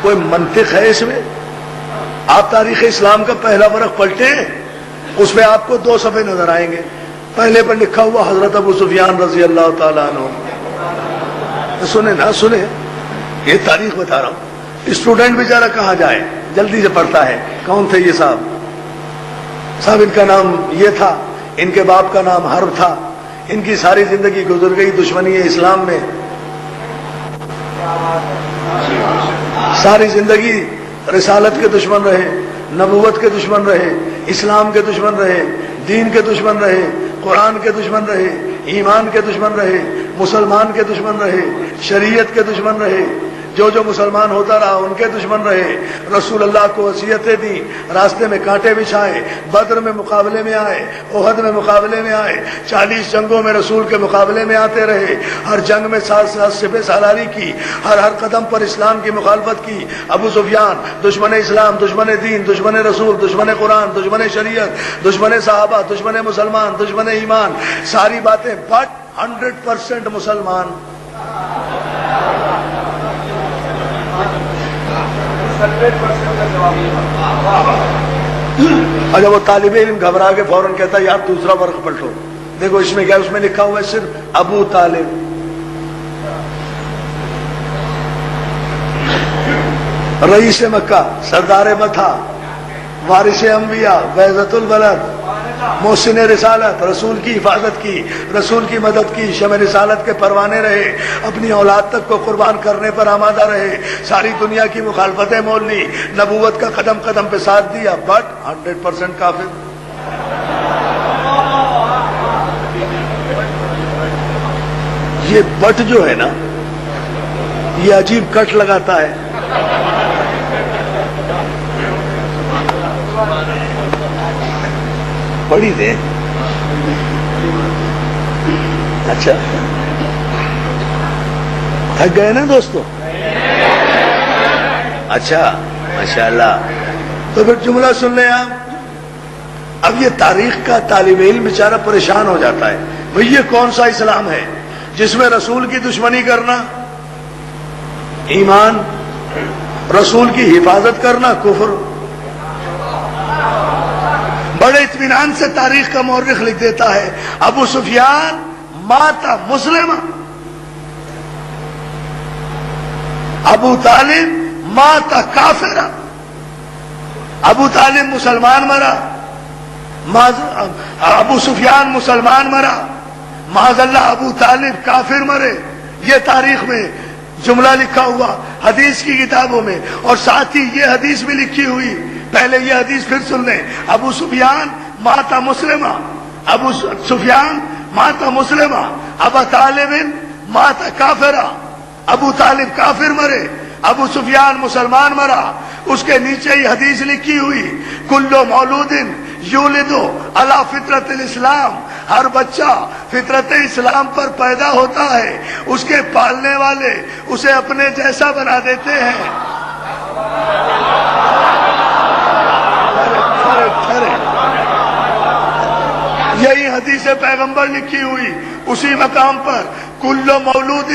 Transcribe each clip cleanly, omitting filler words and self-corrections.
کوئی منطق ہے اس میں؟ آپ تاریخ اسلام کا پہلا ورق پلٹیں، اس میں آپ کو 2 صفحے نظر آئیں گے. پہلے پر لکھا ہوا حضرت ابو سفیان رضی اللہ تعالیٰ عنہ. سنیں نا، سنیں، یہ تاریخ بتا رہا ہوں. اسٹوڈنٹ بیچارہ کہاں جائے، جلدی سے پڑھتا ہے. کون تھے یہ صاحب؟ ان کا نام یہ تھا، ان کے باپ کا نام حرب تھا، ان کی ساری زندگی گزر گئی دشمنی اسلام میں. ساری زندگی رسالت کے دشمن رہے، نبوت کے دشمن رہے، اسلام کے دشمن رہے، دین کے دشمن رہے، قرآن کے دشمن رہے، ایمان کے دشمن رہے، مسلمان کے دشمن رہے، شریعت کے دشمن رہے. جو مسلمان ہوتا رہا ان کے دشمن رہے. رسول اللہ کو وصیتیں دی، راستے میں کانٹے بچھائے، بدر میں مقابلے میں آئے، احد میں مقابلے میں آئے، 40 جنگوں میں رسول کے مقابلے میں آتے رہے. ہر جنگ میں ساتھ سپہ سالاری کی، ہر قدم پر اسلام کی مخالفت کی. ابو سفیان دشمن اسلام، دشمن دین، دشمن رسول، دشمن قرآن، دشمن شریعت، دشمن صحابہ، دشمن مسلمان، دشمن ایمان، ساری باتیں. بٹ 100% مسلمان. اگر وہ طالب علم گھبرا کے فوراً کہتا ہے یار دوسرا ورق پلٹو، دیکھو اس میں کیا، اس میں لکھا ہوا ہے صرف ابو طالب. رئیس مکہ، سردار مکہ، وارث انبیاء، بعزت البلد، محسن رسالت، رسول کی حفاظت کی، رسول کی مدد کی، شمع رسالت کے پروانے رہے، اپنی اولاد تک کو قربان کرنے پر آمادہ رہے، ساری دنیا کی مخالفتیں مول لی، نبوت کا قدم قدم پہ ساتھ دیا. بٹ 100% کافر. یہ بٹ جو ہے نا، یہ عجیب کٹ لگاتا ہے. پڑھی دیں. اچھا تھک گئے نا دوستو؟ اچھا ماشاءاللہ. تو پھر جملہ سن لیں آپ. اب یہ تاریخ کا طالب علم بیچارہ پریشان ہو جاتا ہے، بھئی یہ کون سا اسلام ہے جس میں رسول کی دشمنی کرنا ایمان، رسول کی حفاظت کرنا کفر. بڑے اطمینان سے تاریخ کا مورخ لکھ دیتا ہے ابو سفیان ماتا مسلمہ، ابو طالب ماتا کافرہ. ابو طالب مسلمان مرا، ابو سفیان مسلمان مرا، معاذ اللہ ابو طالب کافر مرے. یہ تاریخ میں جملہ لکھا ہوا حدیث کی کتابوں میں، اور ساتھ ہی یہ حدیث بھی لکھی ہوئی. پہلے یہ حدیث پھر سن لیں. ابو سفیان ماتا مسلمہ، ابو سفیان ماتا مسلمہ، ابا طالب ماتا کافرہ. ابو طالب کافر مرے، ابو سفیان مسلمان مرا. اس کے نیچے ہی حدیث لکھی ہوئی کل مولود یولد علی فطرت الاسلام. ہر بچہ فطرت اسلام پر پیدا ہوتا ہے، اس کے پالنے والے اسے اپنے جیسا بنا دیتے ہیں. یہی حدیث پیغمبر لکھی ہوئی اسی مقام پر کل مولود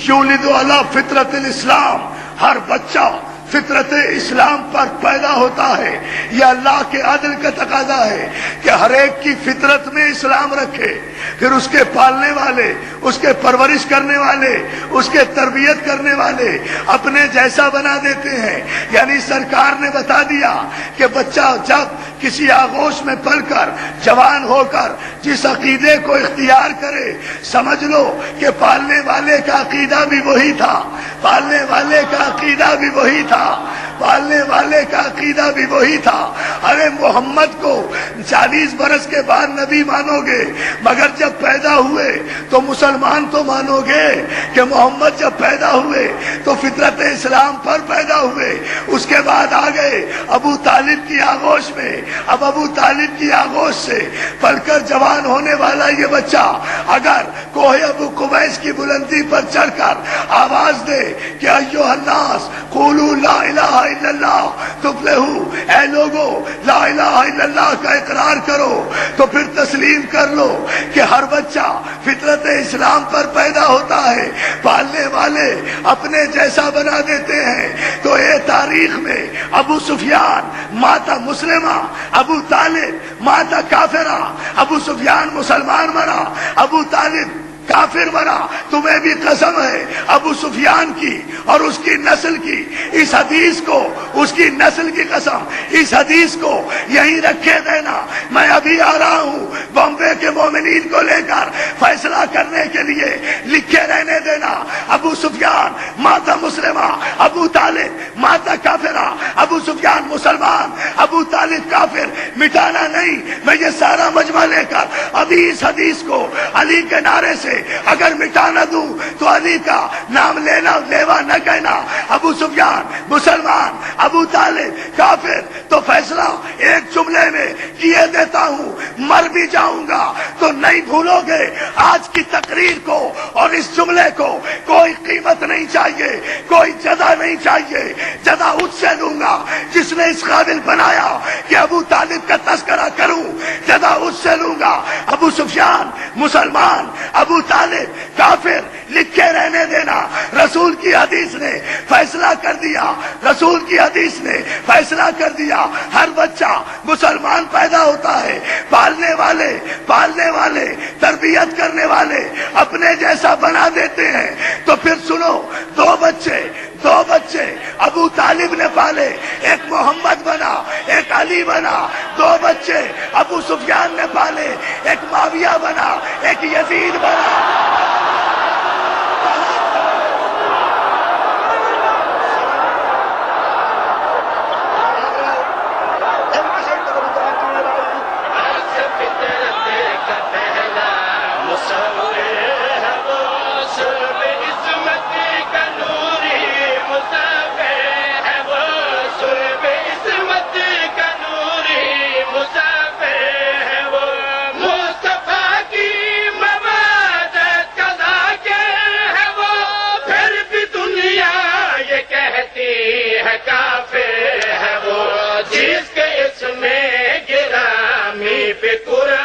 یولد علی فطرت الاسلام. ہر بچہ فطرت اسلام پر پیدا ہوتا ہے. یہ اللہ کے عدل کا تقاضا ہے کہ ہر ایک کی فطرت میں اسلام رکھے، پھر اس کے پالنے والے، اس کے پرورش کرنے والے، اس کے تربیت کرنے والے اپنے جیسا بنا دیتے ہیں. یعنی سرکار نے بتا دیا کہ بچہ جب کسی آغوش میں پل کر جوان ہو کر جس عقیدے کو اختیار کرے، سمجھ لو کہ پالنے والے کا عقیدہ بھی وہی تھا، پالنے والے کا عقیدہ بھی وہی تھا، پالنے والے کا عقیدہ بھی وہی تھا. ارے محمد کو 40 برس کے بعد نبی مانو گے، مگر جب پیدا ہوئے تو مسلمان تو مانو گے کہ محمد جب پیدا ہوئے تو فطرت اسلام پر پیدا ہوئے. اس کے بعد آ گئے ابو طالب کی آغوش میں. اب ابو طالب کی آغوش سے پل کر جوان ہونے والا یہ بچہ اگر کوہ ابو قبیس کی بلندی پر چڑھ کر آواز دے کہ ایھا الناس قولوا لا الہ الا اللہ تفلحوا، اے لوگو لا الہ الا اللہ کا اقرار کرو تو پھر تسلیم کر لو کہ ہر بچہ فطرت اسلام پر پیدا ہوتا ہے، پالنے والے اپنے جیسا بنا دیتے ہیں۔ تو یہ تاریخ میں ابو سفیان ماتا مسلمہ، ابو طالب ماتا کافرہ، ابو سفیان مسلمان مرا، ابو طالب کافر مرا۔ تمہیں بھی قسم ہے ابو سفیان کی اور اس کی نسل کی، اس حدیث کو، اس کی نسل کی قسم، اس حدیث کو یہیں رکھے دینا۔ میں ابھی آ رہا ہوں بامبے کے مومنین کو لے کر فیصلہ کرنے کے لیے، لکھے رہنے دینا۔ ابو سفیان ماتا مسلمہ، ابو طالب ماتا کافرہ، ابو سفیان مسلمان، ابو طالب کافر، مٹانا نہیں۔ میں یہ سارا مجمع لے کر ابھی اس حدیث کو علی کے نعرے سے اگر مٹا نہ دوں تو علی کا نام لینا لیوا نہ کہنا۔ ابو سفیان مسلمان، ابو طالب کافر، تو فیصلہ ایک جملے میں کیے دیتا ہوں، مر بھی جاؤں گا تو نہیں بھولو گے آج کی تقریر کو اور اس جملے کو۔ کوئی قیمت نہیں چاہیے، کوئی جزا نہیں چاہیے، جزا اس سے لوں گا جس نے اس قابل بنایا کہ ابو طالب کا تذکرہ کروں، جزا اس سے لوں گا۔ ابو سفیان مسلمان، ابو طالب کافر، لکھے رہنے دینا۔ رسول کی حدیث نے فیصلہ کر دیا، رسول کی حدیث نے فیصلہ کر دیا، ہر بچہ مسلمان پیدا ہوتا ہے۔ پالنے والے تربیت کرنے والے اپنے جیسا بنا دیتے ہیں۔ تو پھر سنو، دو بچے ابو طالب نے پالے، ایک محمد بنا، ایک علی بنا۔ دو بچے ابو سفیان نے پالے، ایک معاویہ بنا، ایک یزید بنا۔ جس کے اس میں گرامی پہ قرآن